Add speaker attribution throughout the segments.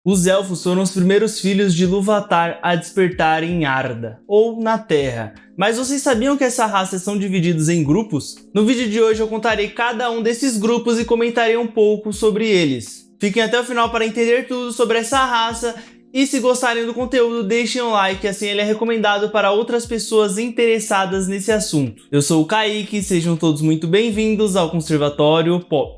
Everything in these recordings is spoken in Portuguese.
Speaker 1: Os elfos foram os primeiros filhos de Ilúvatar a despertar em Arda, ou na Terra. Mas vocês sabiam que essa raça são divididos em grupos? No vídeo de hoje eu contarei cada um desses grupos e comentarei um pouco sobre eles. Fiquem até o final para entender tudo sobre essa raça e se gostarem do conteúdo deixem um like, assim ele é recomendado para outras pessoas interessadas nesse assunto. Eu sou o Kaique, sejam todos muito bem-vindos ao Conservatório Pop.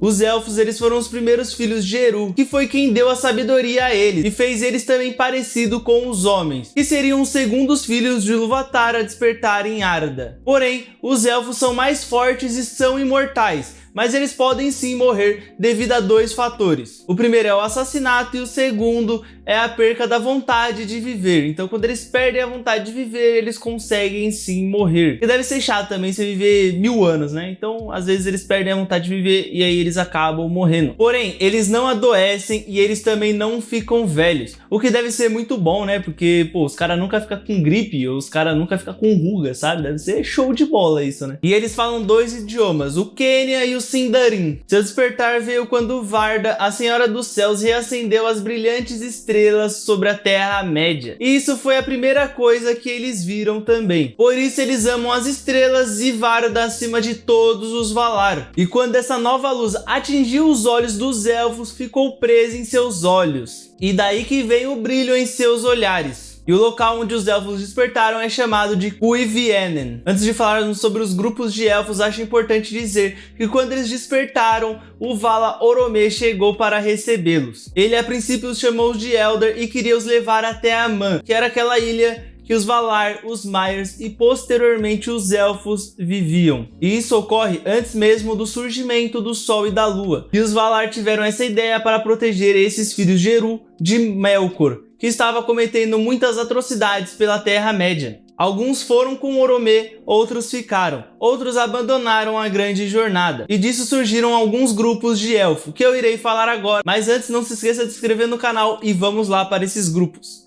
Speaker 1: Os elfos eles foram os primeiros filhos de Eru, que foi quem deu a sabedoria a eles, e fez eles também parecido com os homens, que seriam os segundos filhos de Ilúvatar a despertar em Arda. Porém, os elfos são mais fortes e são imortais, mas eles podem sim morrer devido a dois fatores. O primeiro é o assassinato e o segundo é a perca da vontade de viver. Então quando eles perdem a vontade de viver, eles conseguem sim morrer. E deve ser chato também você viver 1000 anos, né? Então às vezes eles perdem a vontade de viver e aí eles acabam morrendo. Porém, eles não adoecem e eles também não ficam velhos. O que deve ser muito bom, né? Porque, pô, os caras nunca ficam com gripe, ou os caras nunca ficam com ruga, sabe? Deve ser show de bola isso, né? E eles falam dois idiomas, o Quenya e o Sindarin. Seu despertar veio quando Varda, a Senhora dos Céus, reacendeu as brilhantes estrelas sobre a Terra-média. E isso foi a primeira coisa que eles viram também. Por isso eles amam as estrelas e Varda acima de todos os Valar. E quando essa nova luz atingiu os olhos dos elfos, ficou presa em seus olhos. E daí que vem o brilho em seus olhares. E o local onde os elfos despertaram é chamado de Cuiviénen. Antes de falarmos sobre os grupos de elfos, acho importante dizer que quando eles despertaram, o Vala Oromê chegou para recebê-los. Ele a princípio os chamou de Elder e queria os levar até Aman, que era aquela ilha que os Valar, os Maiars e posteriormente os Elfos viviam. E isso ocorre antes mesmo do surgimento do Sol e da Lua. E os Valar tiveram essa ideia para proteger esses filhos de Eru de Melkor, que estava cometendo muitas atrocidades pela Terra-média. Alguns foram com Oromê, outros ficaram, outros abandonaram a grande jornada. E disso surgiram alguns grupos de elfo, que eu irei falar agora. Mas antes não se esqueça de se inscrever no canal e vamos lá para esses grupos.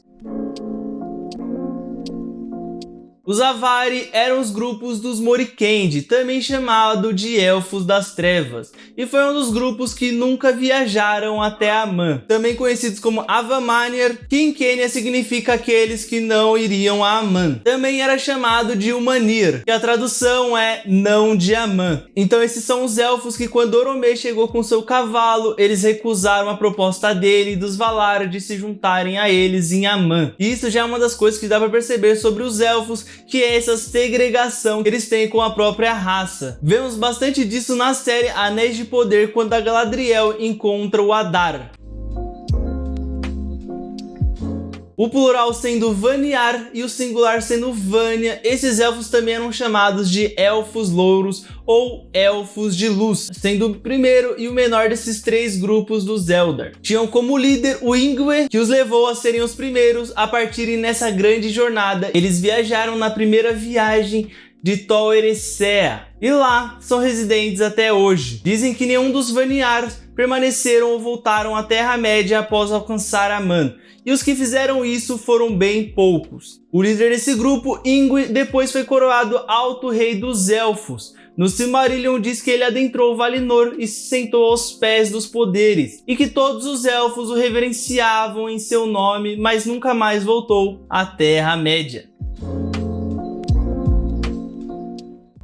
Speaker 1: Os Avari eram os grupos dos Morikendi, também chamado de Elfos das Trevas, e foi um dos grupos que nunca viajaram até Aman, também conhecidos como Avamanir, que em Quenya significa aqueles que não iriam a Aman. Também era chamado de Umanir, que a tradução é não de Aman. Então esses são os elfos que quando Oromê chegou com seu cavalo, eles recusaram a proposta dele e dos Valar de se juntarem a eles em Aman. E isso já é uma das coisas que dá para perceber sobre os elfos, que é essa segregação que eles têm com a própria raça. Vemos bastante disso na série Anéis de Poder, quando a Galadriel encontra o Adar. O plural sendo Vaniar e o singular sendo Vanya, esses elfos também eram chamados de Elfos Louros ou Elfos de Luz, sendo o primeiro e o menor desses três grupos dos Eldar. Tinham como líder o Ingwe, que os levou a serem os primeiros a partirem nessa grande jornada. Eles viajaram na primeira viagem de Tol Eressëa, e lá são residentes até hoje. Dizem que nenhum dos Vaniar permaneceram ou voltaram à Terra-média após alcançar Aman, e os que fizeram isso foram bem poucos. O líder desse grupo, Ingwe, depois foi coroado Alto Rei dos Elfos. No Silmarillion diz que ele adentrou Valinor e se sentou aos pés dos poderes, e que todos os elfos o reverenciavam em seu nome, mas nunca mais voltou à Terra-média.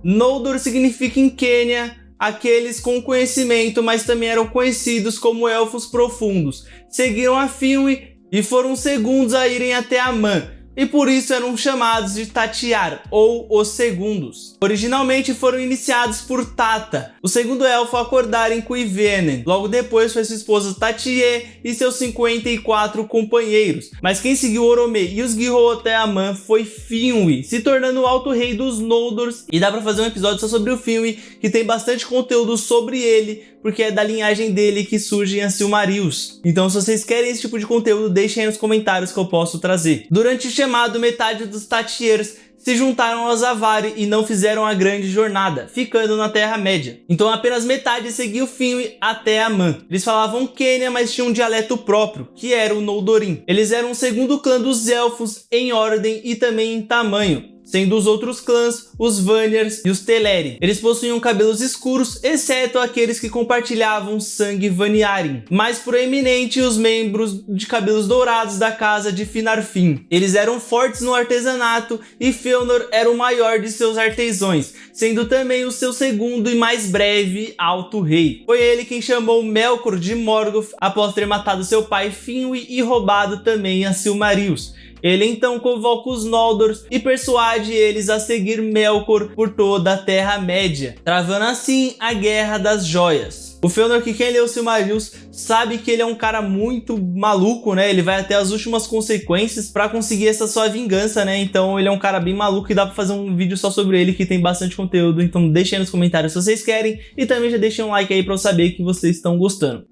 Speaker 1: Noldor significa em Quenya aqueles com conhecimento, mas também eram conhecidos como Elfos Profundos. Seguiram a Finwë e foram os segundos a irem até Aman, e por isso eram chamados de Tatiar, ou os segundos. Originalmente foram iniciados por Tata, o segundo elfo a acordar em Cuiviénen. Logo depois foi sua esposa Tatie e seus 54 companheiros. Mas quem seguiu Oromê e os guiou até Aman foi Finwë, se tornando o Alto Rei dos Noldors. E dá pra fazer um episódio só sobre o Finwë, que tem bastante conteúdo sobre ele, porque é da linhagem dele que surgem as Silmarils. Então se vocês querem esse tipo de conteúdo, deixem aí nos comentários que eu posso trazer. Durante o chamado, metade dos Tatiers se juntaram aos Avari e não fizeram a grande jornada, ficando na Terra-média. Então apenas metade seguiu Finwë até Aman. Eles falavam Quenya, mas tinham um dialeto próprio, que era o Noldorin. Eles eram o segundo clã dos Elfos em ordem e também em tamanho, sendo os outros clãs os Vanyars e os Teleri. Eles possuíam cabelos escuros, exceto aqueles que compartilhavam sangue Vanyari. Mais proeminente os membros de cabelos dourados da casa de Finarfin. Eles eram fortes no artesanato e Fëanor era o maior de seus artesãos, sendo também o seu segundo e mais breve alto rei. Foi ele quem chamou Melkor de Morgoth após ter matado seu pai Finwë e roubado também a Silmarils. Ele então convoca os Noldors e persuade eles a seguir Melkor por toda a Terra-média, travando assim a Guerra das Joias. O Fëanor, que quem leu Silmarils sabe que ele é um cara muito maluco, né? Ele vai até as últimas consequências pra conseguir essa sua vingança, né? Então ele é um cara bem maluco e dá pra fazer um vídeo só sobre ele que tem bastante conteúdo. Então deixem aí nos comentários se vocês querem e também já deixem um like aí pra eu saber que vocês estão gostando.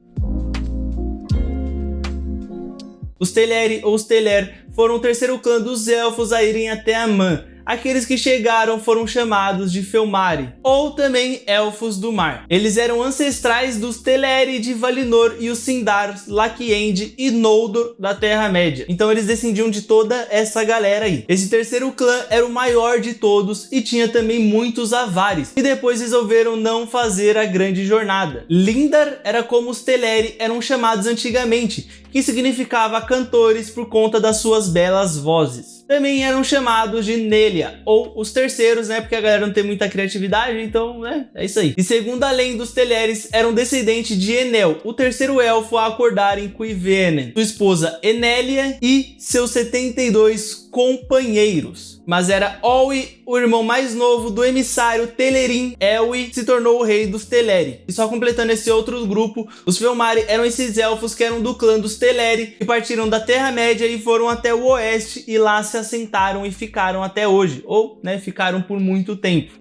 Speaker 1: Os Teleri ou os Teler foram o terceiro clã dos elfos a irem até Aman. Aqueles que chegaram foram chamados de Felmari, ou também Elfos do Mar. Eles eram ancestrais dos Teleri de Valinor e os Sindar, Lakiend e Noldor da Terra-média. Então eles descendiam de toda essa galera aí. Esse terceiro clã era o maior de todos e tinha também muitos avares, que depois resolveram não fazer a grande jornada. Lindar era como os Teleri eram chamados antigamente, que significava cantores por conta das suas belas vozes. Também eram chamados de Nelia, ou os terceiros, né, porque a galera não tem muita criatividade, então, né, é isso aí. E segundo a lenda, os Teleres eram descendentes de Enel, o terceiro elfo a acordar em Cuiviénen, sua esposa Enélia e seus 72 companheiros. Mas era Olwy, o irmão mais novo do emissário Telerin. Elwy se tornou o rei dos Teleri. E só completando esse outro grupo, os Felmari eram esses elfos que eram do clã dos Teleri, que partiram da Terra-média e foram até o oeste e lá se assentaram e ficaram até hoje, ou, né, ficaram por muito tempo.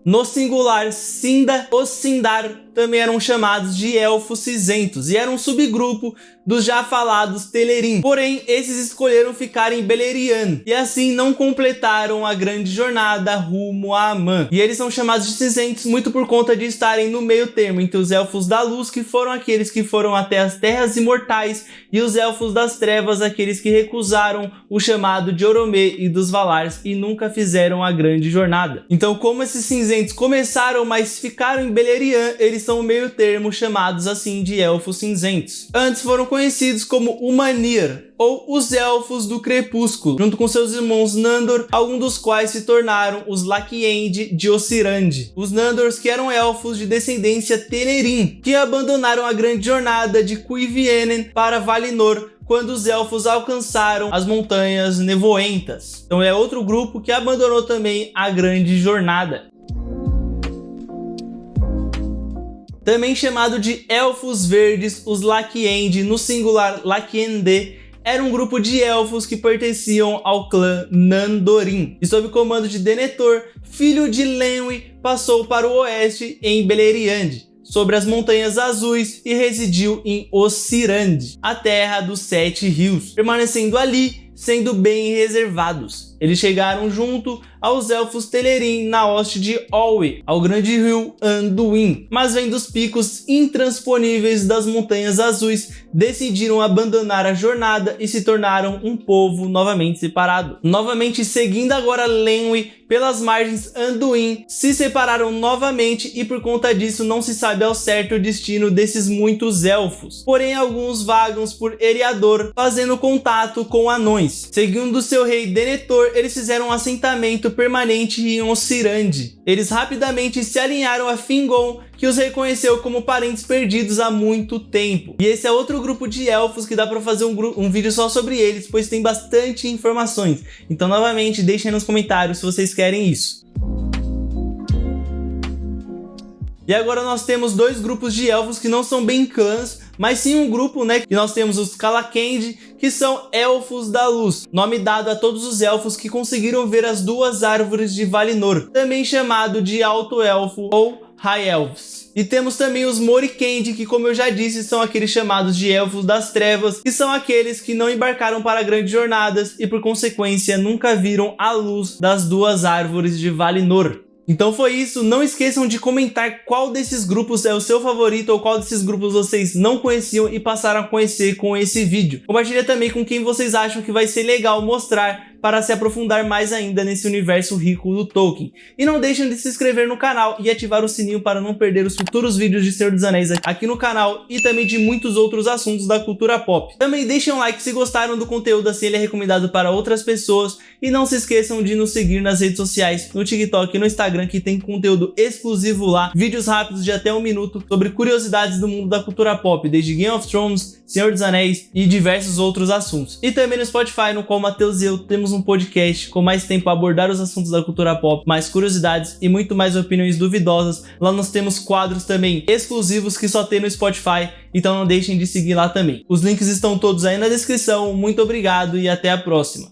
Speaker 1: No singular, Sinda, os Sindar também eram chamados de Elfos Cinzentos e eram um subgrupo dos já falados Telerin. Porém, esses escolheram ficar em Beleriand e assim não completaram a grande jornada rumo a Aman. E eles são chamados de Cinzentos muito por conta de estarem no meio termo entre os Elfos da Luz, que foram aqueles que foram até as Terras Imortais, e os Elfos das Trevas, aqueles que recusaram o chamado de Oromê e dos Valars e nunca fizeram a grande jornada. Então, como esses cinzentos começaram, mas ficaram em Beleriand, eles são o meio termo, chamados assim de Elfos Cinzentos. Antes foram conhecidos como Umanir, ou os Elfos do Crepúsculo, junto com seus irmãos Nandor, alguns dos quais se tornaram os Lakiend de Ossirand. Os Nandors, que eram elfos de descendência Telerin, que abandonaram a grande jornada de Cuiviénen para Valinor, quando os elfos alcançaram as Montanhas Nevoentas. Então é outro grupo que abandonou também a grande jornada. Também chamado de Elfos Verdes, os Lakiend, no singular Lakiende, era um grupo de elfos que pertenciam ao clã Nandorin. E sob comando de Denethor, filho de Lenwë, passou para o oeste em Beleriand, sobre as Montanhas Azuis, e residiu em Ossirand, a terra dos Sete Rios, permanecendo ali, sendo bem reservados. Eles chegaram junto aos elfos Telerin na hoste de Olwy, ao grande rio Anduin, mas vendo os picos intransponíveis das Montanhas Azuis, decidiram abandonar a jornada e se tornaram um povo novamente separado. Novamente seguindo agora Lenwë pelas margens Anduin, se separaram novamente e por conta disso não se sabe ao certo o destino desses muitos elfos. Porém, alguns vagam por Eriador, fazendo contato com anões. Seguindo seu rei Denethor, eles fizeram um assentamento permanente em Ossirand. Eles rapidamente se alinharam a Fingon, que os reconheceu como parentes perdidos há muito tempo. E esse é outro grupo de elfos que dá pra fazer um vídeo só sobre eles, pois tem bastante informações. Então, novamente, deixem aí nos comentários se vocês querem isso. E agora nós temos dois grupos de elfos que não são bem clãs, mas sim um grupo, né, que nós temos os Calaquendi, que são Elfos da Luz, nome dado a todos os elfos que conseguiram ver as duas árvores de Valinor, também chamado de Alto Elfo ou High Elves. E temos também os Morikendi, que, como eu já disse, são aqueles chamados de Elfos das Trevas, que são aqueles que não embarcaram para grandes jornadas e, por consequência, nunca viram a luz das duas árvores de Valinor. Então foi isso, não esqueçam de comentar qual desses grupos é o seu favorito ou qual desses grupos vocês não conheciam e passaram a conhecer com esse vídeo. Compartilha também com quem vocês acham que vai ser legal mostrar para se aprofundar mais ainda nesse universo rico do Tolkien. E não deixem de se inscrever no canal e ativar o sininho para não perder os futuros vídeos de Senhor dos Anéis aqui no canal e também de muitos outros assuntos da cultura pop. Também deixem um like se gostaram do conteúdo, assim ele é recomendado para outras pessoas. E não se esqueçam de nos seguir nas redes sociais, no TikTok e no Instagram, que tem conteúdo exclusivo lá, vídeos rápidos de até 1 minuto sobre curiosidades do mundo da cultura pop, desde Game of Thrones, Senhor dos Anéis e diversos outros assuntos. E também no Spotify, no qual o Matheus e eu temos um podcast com mais tempo a abordar os assuntos da cultura pop, mais curiosidades e muito mais opiniões duvidosas. Lá nós temos quadros também exclusivos que só tem no Spotify, então não deixem de seguir lá também. Os links estão todos aí na descrição, muito obrigado e até a próxima.